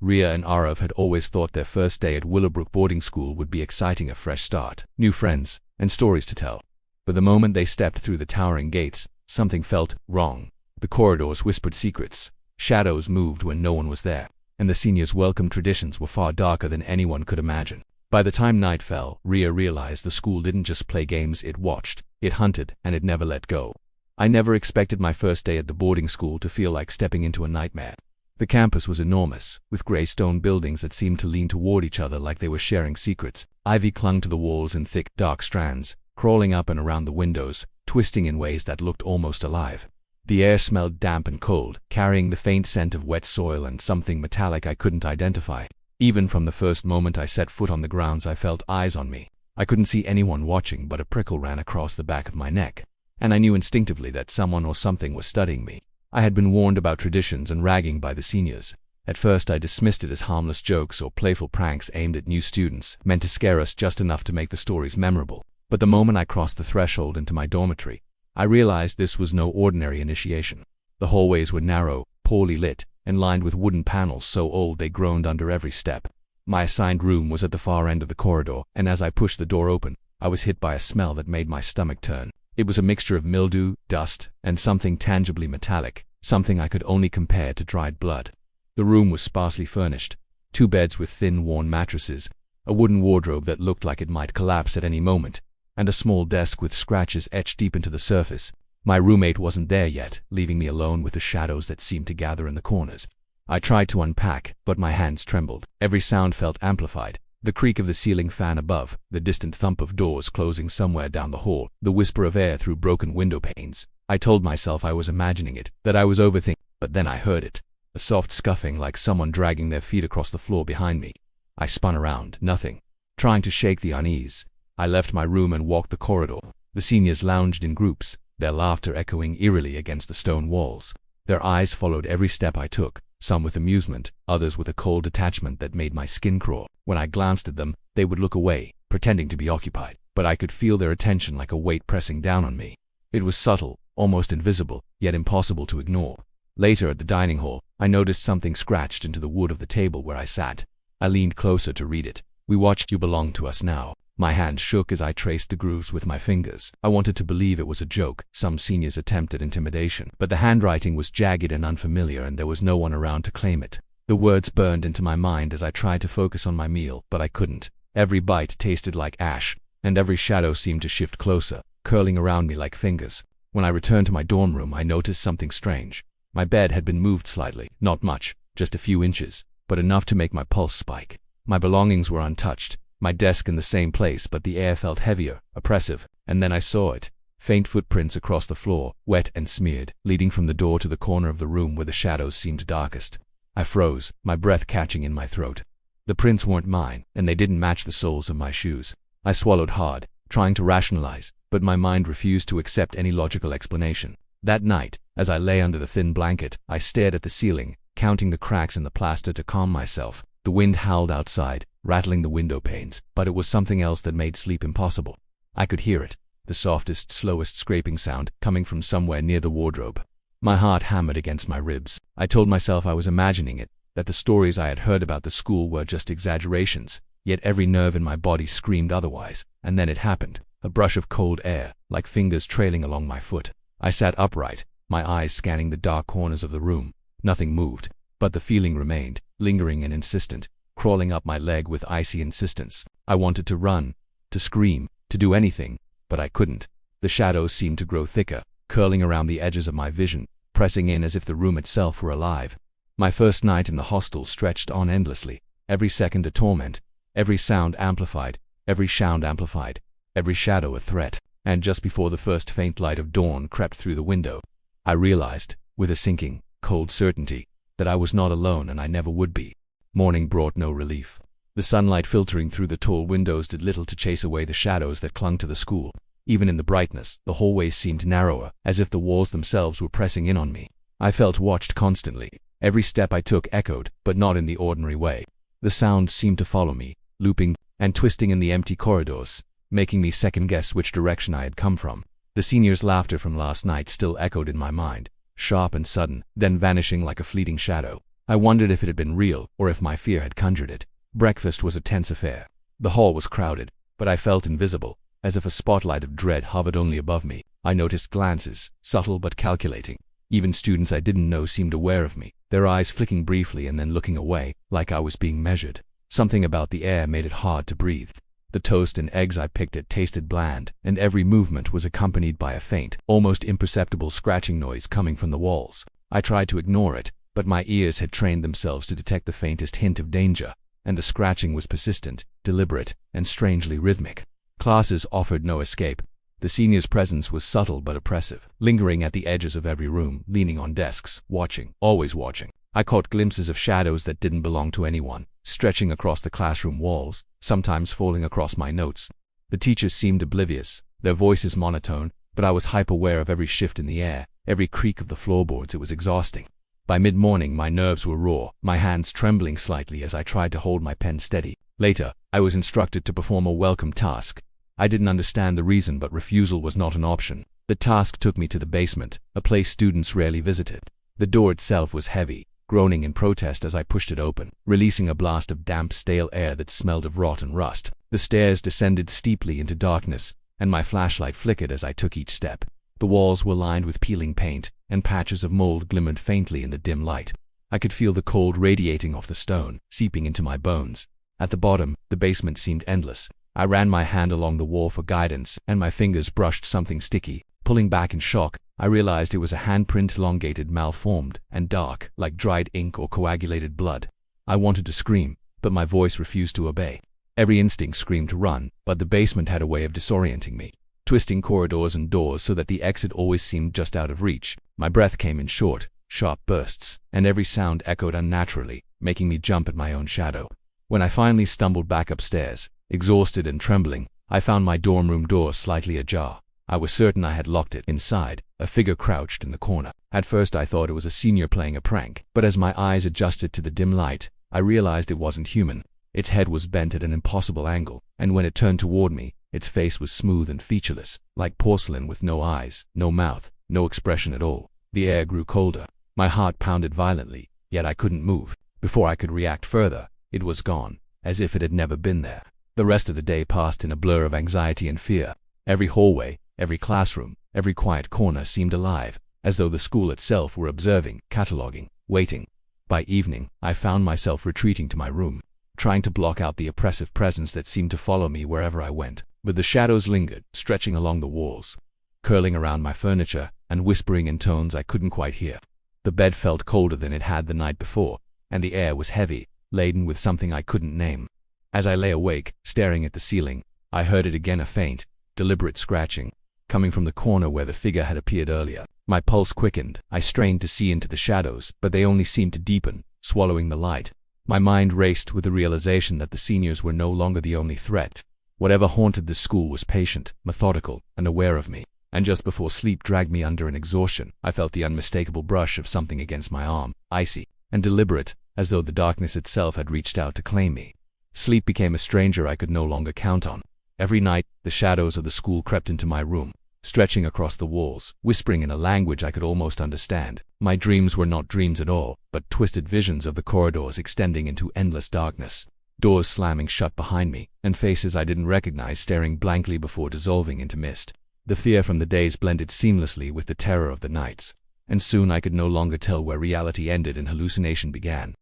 Riya and Arav had always thought their first day at Willowbrook boarding school would be exciting, a fresh start, new friends, and stories to tell. But the moment they stepped through the towering gates, something felt wrong. The corridors whispered secrets, shadows moved when no one was there, and the seniors' welcome traditions were far darker than anyone could imagine. By the time night fell, Riya realized the school didn't just play games, it watched, it hunted, and it never let go. I never expected my first day at the boarding school to feel like stepping into a nightmare. The campus was enormous, with gray stone buildings that seemed to lean toward each other like they were sharing secrets. Ivy clung to the walls in thick, dark strands, crawling up and around the windows, twisting in ways that looked almost alive. The air smelled damp and cold, carrying the faint scent of wet soil and something metallic I couldn't identify. Even from the first moment I set foot on the grounds, I felt eyes on me. I couldn't see anyone watching, but a prickle ran across the back of my neck, and I knew instinctively that someone or something was studying me. I had been warned about traditions and ragging by the seniors. At first I dismissed it as harmless jokes or playful pranks aimed at new students, meant to scare us just enough to make the stories memorable. But the moment I crossed the threshold into my dormitory, I realized this was no ordinary initiation. The hallways were narrow, poorly lit, and lined with wooden panels so old they groaned under every step. My assigned room was at the far end of the corridor, and as I pushed the door open, I was hit by a smell that made my stomach turn. It was a mixture of mildew, dust, and something tangibly metallic, something I could only compare to dried blood. The room was sparsely furnished, 2 beds with thin, worn mattresses, a wooden wardrobe that looked like it might collapse at any moment, and a small desk with scratches etched deep into the surface. My roommate wasn't there yet, leaving me alone with the shadows that seemed to gather in the corners. I tried to unpack, but my hands trembled. Every sound felt amplified. The creak of the ceiling fan above, the distant thump of doors closing somewhere down the hall, the whisper of air through broken window panes. I told myself I was imagining it, that I was overthinking, but then I heard it. A soft scuffing, like someone dragging their feet across the floor behind me. I spun around, nothing. Trying to shake the unease, I left my room and walked the corridor. The seniors lounged in groups, their laughter echoing eerily against the stone walls. Their eyes followed every step I took, some with amusement, others with a cold detachment that made my skin crawl. When I glanced at them, they would look away, pretending to be occupied, but I could feel their attention like a weight pressing down on me. It was subtle, almost invisible, yet impossible to ignore. Later at the dining hall, I noticed something scratched into the wood of the table where I sat. I leaned closer to read it. "We watched You Belong to Us Now." My hand shook as I traced the grooves with my fingers. I wanted to believe it was a joke, some senior's attempt at intimidation, but the handwriting was jagged and unfamiliar, and there was no one around to claim it. The words burned into my mind as I tried to focus on my meal, but I couldn't. Every bite tasted like ash, and every shadow seemed to shift closer, curling around me like fingers. When I returned to my dorm room, I noticed something strange. My bed had been moved slightly, not much, just a few inches, but enough to make my pulse spike. My belongings were untouched, my desk in the same place, but the air felt heavier, oppressive, and then I saw it. Faint footprints across the floor, wet and smeared, leading from the door to the corner of the room where the shadows seemed darkest. I froze, my breath catching in my throat. The prints weren't mine, and they didn't match the soles of my shoes. I swallowed hard, trying to rationalize, but my mind refused to accept any logical explanation. That night, as I lay under the thin blanket, I stared at the ceiling, counting the cracks in the plaster to calm myself. The wind howled outside, rattling the window panes, but it was something else that made sleep impossible. I could hear it, the softest, slowest scraping sound, coming from somewhere near the wardrobe. My heart hammered against my ribs. I told myself I was imagining it, that the stories I had heard about the school were just exaggerations, yet every nerve in my body screamed otherwise. And then it happened. A brush of cold air, like fingers trailing along my foot. I sat upright, my eyes scanning the dark corners of the room. Nothing moved, but the feeling remained, lingering and insistent, crawling up my leg with icy insistence. I wanted to run, to scream, to do anything, but I couldn't. The shadows seemed to grow thicker, curling around the edges of my vision, pressing in as if the room itself were alive. My first night in the hostel stretched on endlessly, every second a torment, every sound amplified, every shadow a threat. And just before the first faint light of dawn crept through the window, I realized, with a sinking, cold certainty, that I was not alone and I never would be. Morning brought no relief. The sunlight filtering through the tall windows did little to chase away the shadows that clung to the school. Even in the brightness, the hallways seemed narrower, as if the walls themselves were pressing in on me. I felt watched constantly. Every step I took echoed, but not in the ordinary way. The sounds seemed to follow me, looping and twisting in the empty corridors, making me second-guess which direction I had come from. The seniors' laughter from last night still echoed in my mind, sharp and sudden, then vanishing like a fleeting shadow. I wondered if it had been real, or if my fear had conjured it. Breakfast was a tense affair. The hall was crowded, but I felt invisible, as if a spotlight of dread hovered only above me. I noticed glances, subtle but calculating. Even students I didn't know seemed aware of me, their eyes flicking briefly and then looking away, like I was being measured. Something about the air made it hard to breathe. The toast and eggs I picked at tasted bland, and every movement was accompanied by a faint, almost imperceptible scratching noise coming from the walls. I tried to ignore it, but my ears had trained themselves to detect the faintest hint of danger, and the scratching was persistent, deliberate, and strangely rhythmic. Classes offered no escape. The seniors' presence was subtle but oppressive, lingering at the edges of every room, leaning on desks, watching, always watching. I caught glimpses of shadows that didn't belong to anyone, stretching across the classroom walls, sometimes falling across my notes. The teachers seemed oblivious, their voices monotone, but I was hyper-aware of every shift in the air, every creak of the floorboards. It was exhausting. By mid-morning, my nerves were raw, my hands trembling slightly as I tried to hold my pen steady. Later, I was instructed to perform a welcome task. I didn't understand the reason, but refusal was not an option. The task took me to the basement, a place students rarely visited. The door itself was heavy, groaning in protest as I pushed it open, releasing a blast of damp, stale air that smelled of rot and rust. The stairs descended steeply into darkness, and my flashlight flickered as I took each step. The walls were lined with peeling paint, and patches of mold glimmered faintly in the dim light. I could feel the cold radiating off the stone, seeping into my bones. At the bottom, the basement seemed endless. I ran my hand along the wall for guidance, and my fingers brushed something sticky. Pulling back in shock, I realized it was a handprint, elongated, malformed, and dark, like dried ink or coagulated blood. I wanted to scream, but my voice refused to obey. Every instinct screamed to run, but the basement had a way of disorienting me, twisting corridors and doors so that the exit always seemed just out of reach. My breath came in short, sharp bursts, and every sound echoed unnaturally, making me jump at my own shadow. When I finally stumbled back upstairs, exhausted and trembling, I found my dorm room door slightly ajar. I was certain I had locked it. Inside, a figure crouched in the corner. At first I thought it was a senior playing a prank, but as my eyes adjusted to the dim light, I realized it wasn't human. Its head was bent at an impossible angle, and when it turned toward me, its face was smooth and featureless, like porcelain with no eyes, no mouth, no expression at all. The air grew colder. My heart pounded violently, yet I couldn't move. Before I could react further, it was gone, as if it had never been there. The rest of the day passed in a blur of anxiety and fear. Every hallway, every classroom, every quiet corner seemed alive, as though the school itself were observing, cataloging, waiting. By evening, I found myself retreating to my room, trying to block out the oppressive presence that seemed to follow me wherever I went. But the shadows lingered, stretching along the walls, curling around my furniture, and whispering in tones I couldn't quite hear. The bed felt colder than it had the night before, and the air was heavy, laden with something I couldn't name. As I lay awake, staring at the ceiling, I heard it again, a faint, deliberate scratching, coming from the corner where the figure had appeared earlier. My pulse quickened. I strained to see into the shadows, but they only seemed to deepen, swallowing the light. My mind raced with the realization that the seniors were no longer the only threat. Whatever haunted the school was patient, methodical, and aware of me. And just before sleep dragged me under in exhaustion, I felt the unmistakable brush of something against my arm, icy and deliberate, as though the darkness itself had reached out to claim me. Sleep became a stranger I could no longer count on. Every night, the shadows of the school crept into my room, stretching across the walls, whispering in a language I could almost understand. My dreams were not dreams at all, but twisted visions of the corridors extending into endless darkness, doors slamming shut behind me, and faces I didn't recognize staring blankly before dissolving into mist. The fear from the days blended seamlessly with the terror of the nights, and soon I could no longer tell where reality ended and hallucination began.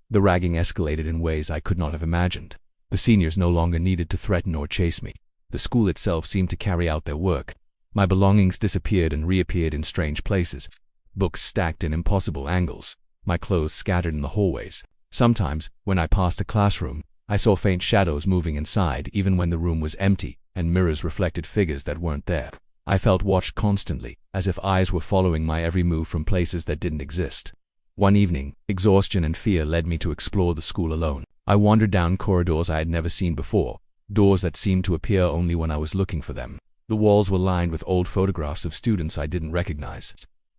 The ragging escalated in ways I could not have imagined. The seniors no longer needed to threaten or chase me. The school itself seemed to carry out their work. My belongings disappeared and reappeared in strange places, books stacked in impossible angles, my clothes scattered in the hallways. Sometimes, when I passed a classroom, I saw faint shadows moving inside even when the room was empty, and mirrors reflected figures that weren't there. I felt watched constantly, as if eyes were following my every move from places that didn't exist. One evening, exhaustion and fear led me to explore the school alone. I wandered down corridors I had never seen before, doors that seemed to appear only when I was looking for them. The walls were lined with old photographs of students I didn't recognize,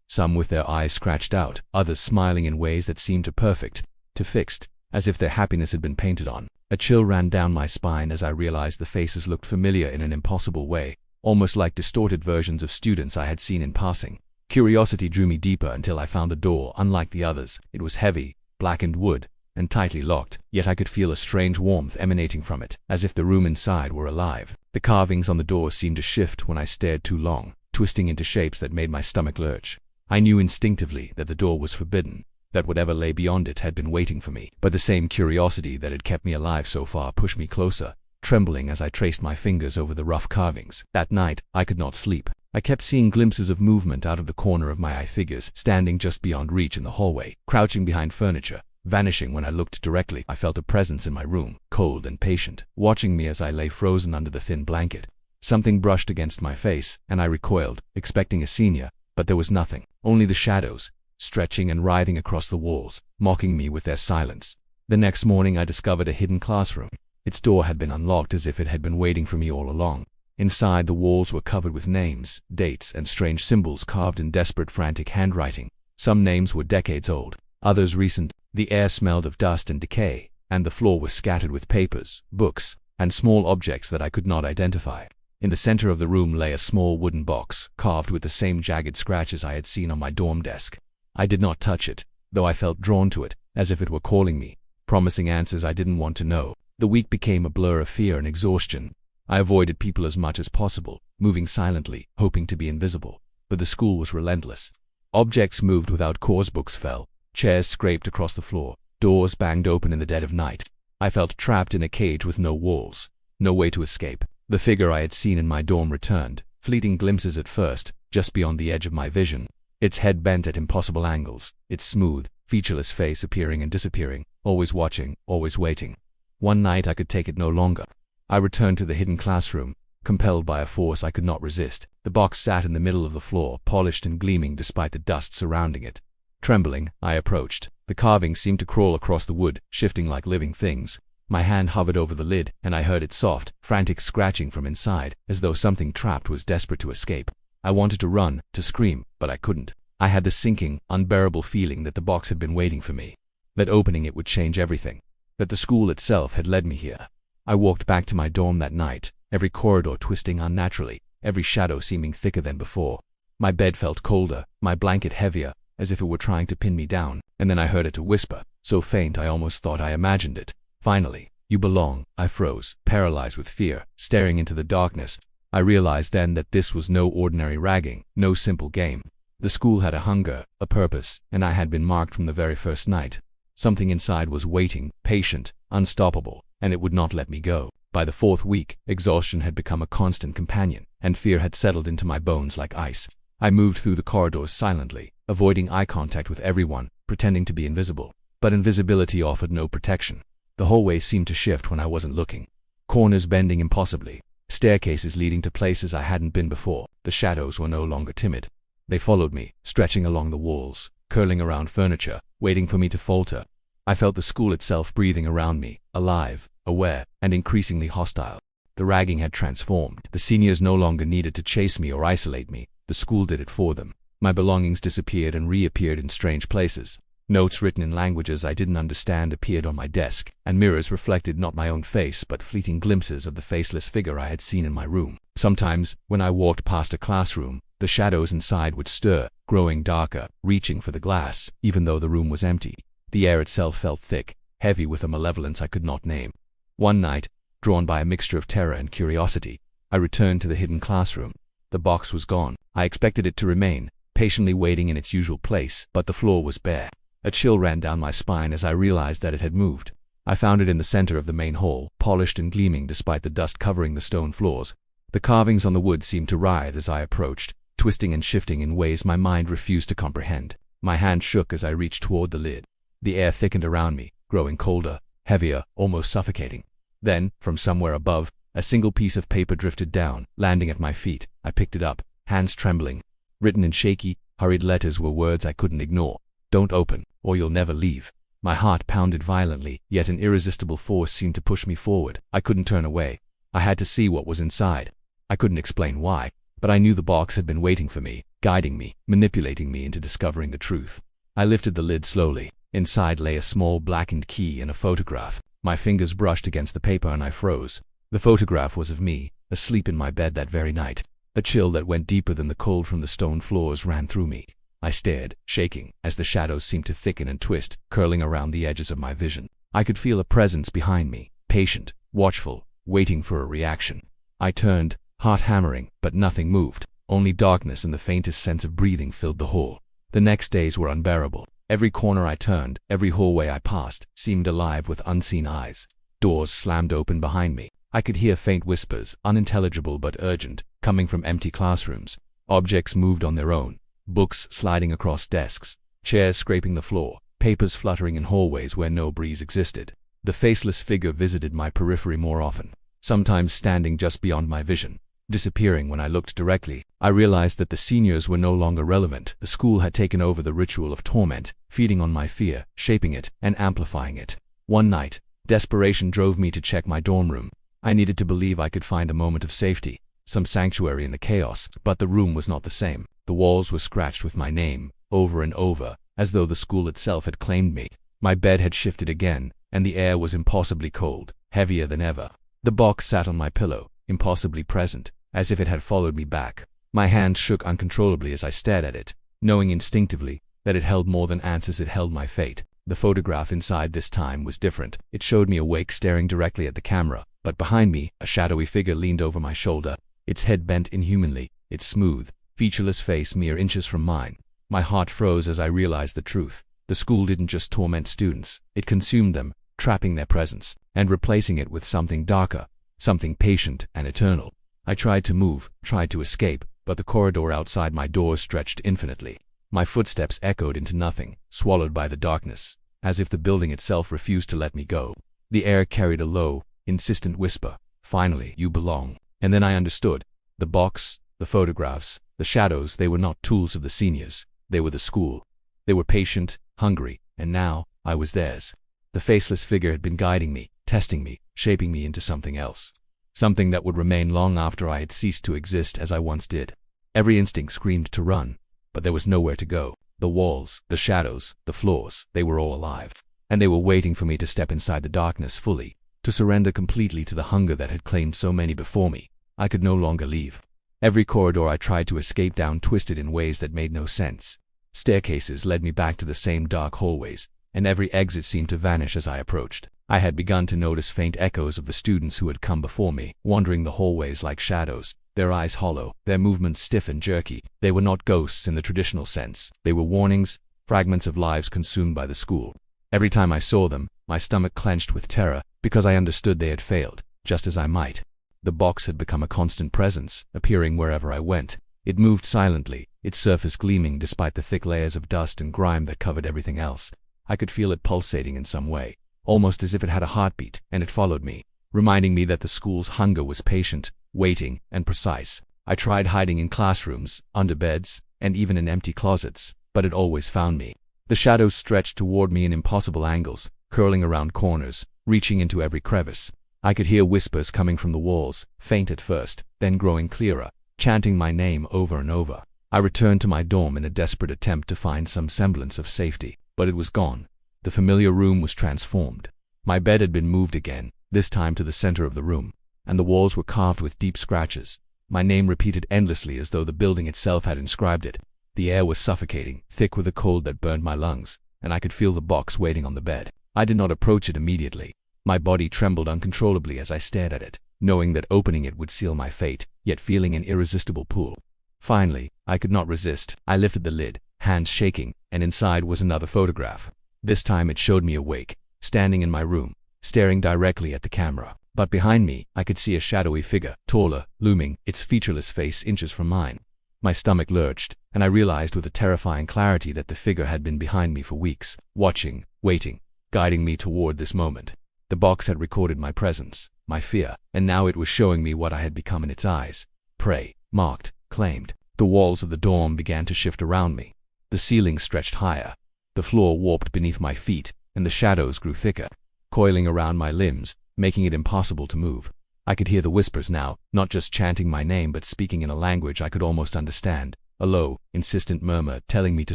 some with their eyes scratched out, others smiling in ways that seemed too perfect, too fixed, as if their happiness had been painted on. A chill ran down my spine as I realized the faces looked familiar in an impossible way, almost like distorted versions of students I had seen in passing. Curiosity drew me deeper until I found a door unlike the others. It was heavy, blackened wood, and tightly locked, yet I could feel a strange warmth emanating from it, as if the room inside were alive. The carvings on the door seemed to shift when I stared too long, twisting into shapes that made my stomach lurch. I knew instinctively that the door was forbidden, that whatever lay beyond it had been waiting for me, but the same curiosity that had kept me alive so far pushed me closer, trembling as I traced my fingers over the rough carvings. That night, I could not sleep. I kept seeing glimpses of movement out of the corner of my eye, figures standing just beyond reach in the hallway, crouching behind furniture, vanishing when I looked directly. I felt a presence in my room, cold and patient, watching me as I lay frozen under the thin blanket. Something brushed against my face, and I recoiled, expecting a senior, but there was nothing, only the shadows, stretching and writhing across the walls, mocking me with their silence. The next morning I discovered a hidden classroom. Its door had been unlocked as if it had been waiting for me all along. Inside, the walls were covered with names, dates, and strange symbols carved in desperate, frantic handwriting. Some names were decades old, others recent. The air smelled of dust and decay, and the floor was scattered with papers, books, and small objects that I could not identify. In the center of the room lay a small wooden box, carved with the same jagged scratches I had seen on my dorm desk. I did not touch it, though I felt drawn to it, as if it were calling me, promising answers I didn't want to know. The week became a blur of fear and exhaustion. I avoided people as much as possible, moving silently, hoping to be invisible. But the school was relentless. Objects moved without cause, books fell, chairs scraped across the floor, doors banged open in the dead of night. I felt trapped in a cage with no walls, no way to escape. The figure I had seen in my dorm returned, fleeting glimpses at first, just beyond the edge of my vision. Its head bent at impossible angles, its smooth, featureless face appearing and disappearing, always watching, always waiting. One night I could take it no longer. I returned to the hidden classroom, compelled by a force I could not resist. The box sat in the middle of the floor, polished and gleaming despite the dust surrounding it. Trembling, I approached. The carvings seemed to crawl across the wood, shifting like living things. My hand hovered over the lid, and I heard its soft, frantic scratching from inside, as though something trapped was desperate to escape. I wanted to run, to scream, but I couldn't. I had the sinking, unbearable feeling that the box had been waiting for me, that opening it would change everything, that the school itself had led me here. I walked back to my dorm that night, every corridor twisting unnaturally, every shadow seeming thicker than before. My bed felt colder, my blanket heavier, as if it were trying to pin me down, and then I heard it whisper, so faint I almost thought I imagined it. Finally, "You belong." I froze, paralyzed with fear, staring into the darkness. I realized then that this was no ordinary ragging, no simple game. The school had a hunger, a purpose, and I had been marked from the very first night. Something inside was waiting, patient, unstoppable, and it would not let me go. By the fourth week, exhaustion had become a constant companion, and fear had settled into my bones like ice. I moved through the corridors silently, avoiding eye contact with everyone, pretending to be invisible. But invisibility offered no protection. The hallway seemed to shift when I wasn't looking. Corners bending impossibly, staircases leading to places I hadn't been before. The shadows were no longer timid. They followed me, stretching along the walls, curling around furniture, waiting for me to falter. I felt the school itself breathing around me, alive, aware, and increasingly hostile. The ragging had transformed. The seniors no longer needed to chase me or isolate me. The school did it for them. My belongings disappeared and reappeared in strange places. Notes written in languages I didn't understand appeared on my desk, and mirrors reflected not my own face but fleeting glimpses of the faceless figure I had seen in my room. Sometimes, when I walked past a classroom, the shadows inside would stir, growing darker, reaching for the glass, even though the room was empty. The air itself felt thick, heavy with a malevolence I could not name. One night, drawn by a mixture of terror and curiosity, I returned to the hidden classroom. The box was gone. I expected it to remain, patiently waiting in its usual place, but the floor was bare. A chill ran down my spine as I realized that it had moved. I found it in the center of the main hall, polished and gleaming despite the dust covering the stone floors. The carvings on the wood seemed to writhe as I approached, twisting and shifting in ways my mind refused to comprehend. My hand shook as I reached toward the lid. The air thickened around me, growing colder, heavier, almost suffocating. Then, from somewhere above, a single piece of paper drifted down, landing at my feet. I picked it up, hands trembling. Written in shaky, hurried letters were words I couldn't ignore. "Don't open, or you'll never leave." My heart pounded violently, yet an irresistible force seemed to push me forward. I couldn't turn away. I had to see what was inside. I couldn't explain why, but I knew the box had been waiting for me, guiding me, manipulating me into discovering the truth. I lifted the lid slowly. Inside lay a small blackened key and a photograph. My fingers brushed against the paper and I froze. The photograph was of me, asleep in my bed that very night. A chill that went deeper than the cold from the stone floors ran through me. I stared, shaking, as the shadows seemed to thicken and twist, curling around the edges of my vision. I could feel a presence behind me, patient, watchful, waiting for a reaction. I turned, heart hammering, but nothing moved. Only darkness and the faintest sense of breathing filled the hall. The next days were unbearable. Every corner I turned, every hallway I passed, seemed alive with unseen eyes. Doors slammed open behind me. I could hear faint whispers, unintelligible but urgent, coming from empty classrooms. Objects moved on their own. Books sliding across desks, chairs scraping the floor, papers fluttering in hallways where no breeze existed. The faceless figure visited my periphery more often, sometimes standing just beyond my vision, disappearing when I looked directly. I realized that the seniors were no longer relevant. The school had taken over the ritual of torment, feeding on my fear, shaping it, and amplifying it. One night, desperation drove me to check my dorm room. I needed to believe I could find a moment of safety, some sanctuary in the chaos, but the room was not the same. The walls were scratched with my name, over and over, as though the school itself had claimed me. My bed had shifted again, and the air was impossibly cold, heavier than ever. The box sat on my pillow, impossibly present, as if it had followed me back. My hand shook uncontrollably as I stared at it, knowing instinctively that it held more than answers, it held my fate. The photograph inside this time was different. It showed me awake, staring directly at the camera, but behind me, a shadowy figure leaned over my shoulder, its head bent inhumanly, its smooth, featureless face mere inches from mine. My heart froze as I realized the truth. The school didn't just torment students, it consumed them, trapping their presence, and replacing it with something darker, something patient and eternal. I tried to move, tried to escape, but the corridor outside my door stretched infinitely. My footsteps echoed into nothing, swallowed by the darkness, as if the building itself refused to let me go. The air carried a low, insistent whisper. Finally, you belong. And then I understood. The box, the photographs, the shadows, they were not tools of the seniors. They were the school. They were patient, hungry, and now I was theirs. The faceless figure had been guiding me, testing me, shaping me into something else. Something that would remain long after I had ceased to exist as I once did. Every instinct screamed to run, but there was nowhere to go. The walls, the shadows, the floors, they were all alive. And they were waiting for me to step inside the darkness fully, to surrender completely to the hunger that had claimed so many before me. I could no longer leave. Every corridor I tried to escape down twisted in ways that made no sense. Staircases led me back to the same dark hallways, and every exit seemed to vanish as I approached. I had begun to notice faint echoes of the students who had come before me, wandering the hallways like shadows, their eyes hollow, their movements stiff and jerky. They were not ghosts in the traditional sense. They were warnings, fragments of lives consumed by the school. Every time I saw them, my stomach clenched with terror, because I understood they had failed, just as I might. The box had become a constant presence, appearing wherever I went. It moved silently, its surface gleaming despite the thick layers of dust and grime that covered everything else. I could feel it pulsating in some way, almost as if it had a heartbeat, and it followed me, reminding me that the school's hunger was patient, waiting, and precise. I tried hiding in classrooms, under beds, and even in empty closets, but it always found me. The shadows stretched toward me in impossible angles, curling around corners, reaching into every crevice. I could hear whispers coming from the walls, faint at first, then growing clearer, chanting my name over and over. I returned to my dorm in a desperate attempt to find some semblance of safety, but it was gone. The familiar room was transformed. My bed had been moved again, this time to the center of the room, and the walls were carved with deep scratches. My name repeated endlessly as though the building itself had inscribed it. The air was suffocating, thick with a cold that burned my lungs, and I could feel the box waiting on the bed. I did not approach it immediately. My body trembled uncontrollably as I stared at it, knowing that opening it would seal my fate, yet feeling an irresistible pull. Finally, I could not resist. I lifted the lid, hands shaking, and inside was another photograph. This time it showed me awake, standing in my room, staring directly at the camera. But behind me, I could see a shadowy figure, taller, looming, its featureless face inches from mine. My stomach lurched, and I realized with a terrifying clarity that the figure had been behind me for weeks, watching, waiting, guiding me toward this moment. The box had recorded my presence, my fear, and now it was showing me what I had become in its eyes. Prey, marked, claimed. The walls of the dorm began to shift around me. The ceiling stretched higher. The floor warped beneath my feet, and the shadows grew thicker, coiling around my limbs, making it impossible to move. I could hear the whispers now, not just chanting my name but speaking in a language I could almost understand, a low, insistent murmur telling me to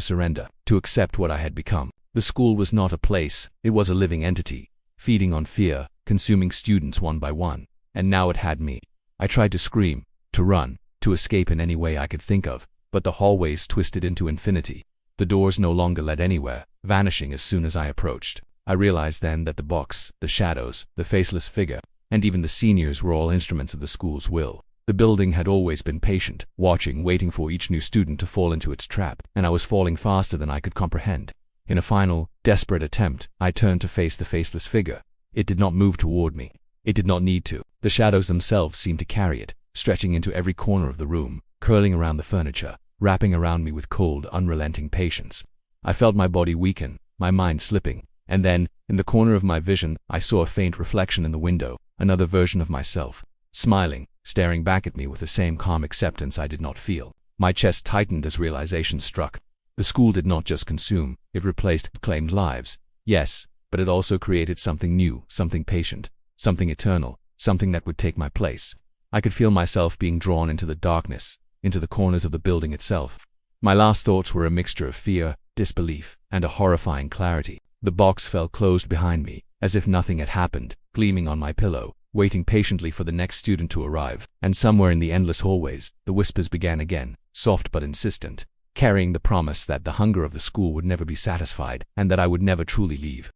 surrender, to accept what I had become. The school was not a place, it was a living entity, feeding on fear, consuming students one by one, and now it had me. I tried to scream, to run, to escape in any way I could think of, but the hallways twisted into infinity. The doors no longer led anywhere, vanishing as soon as I approached. I realized then that the box, the shadows, the faceless figure, and even the seniors were all instruments of the school's will. The building had always been patient, watching, waiting for each new student to fall into its trap, and I was falling faster than I could comprehend. In a final, desperate attempt, I turned to face the faceless figure. It did not move toward me. It did not need to. The shadows themselves seemed to carry it, stretching into every corner of the room, curling around the furniture, wrapping around me with cold, unrelenting patience. I felt my body weaken, my mind slipping, and then, in the corner of my vision, I saw a faint reflection in the window, another version of myself, smiling, staring back at me with the same calm acceptance I did not feel. My chest tightened as realization struck. The school did not just consume, it replaced, claimed lives. Yes, but it also created something new, something patient, something eternal, something that would take my place. I could feel myself being drawn into the darkness, into the corners of the building itself. My last thoughts were a mixture of fear, disbelief, and a horrifying clarity. The box fell closed behind me, as if nothing had happened, gleaming on my pillow, waiting patiently for the next student to arrive. And somewhere in the endless hallways, the whispers began again, soft but insistent, carrying the promise that the hunger of the school would never be satisfied, and that I would never truly leave.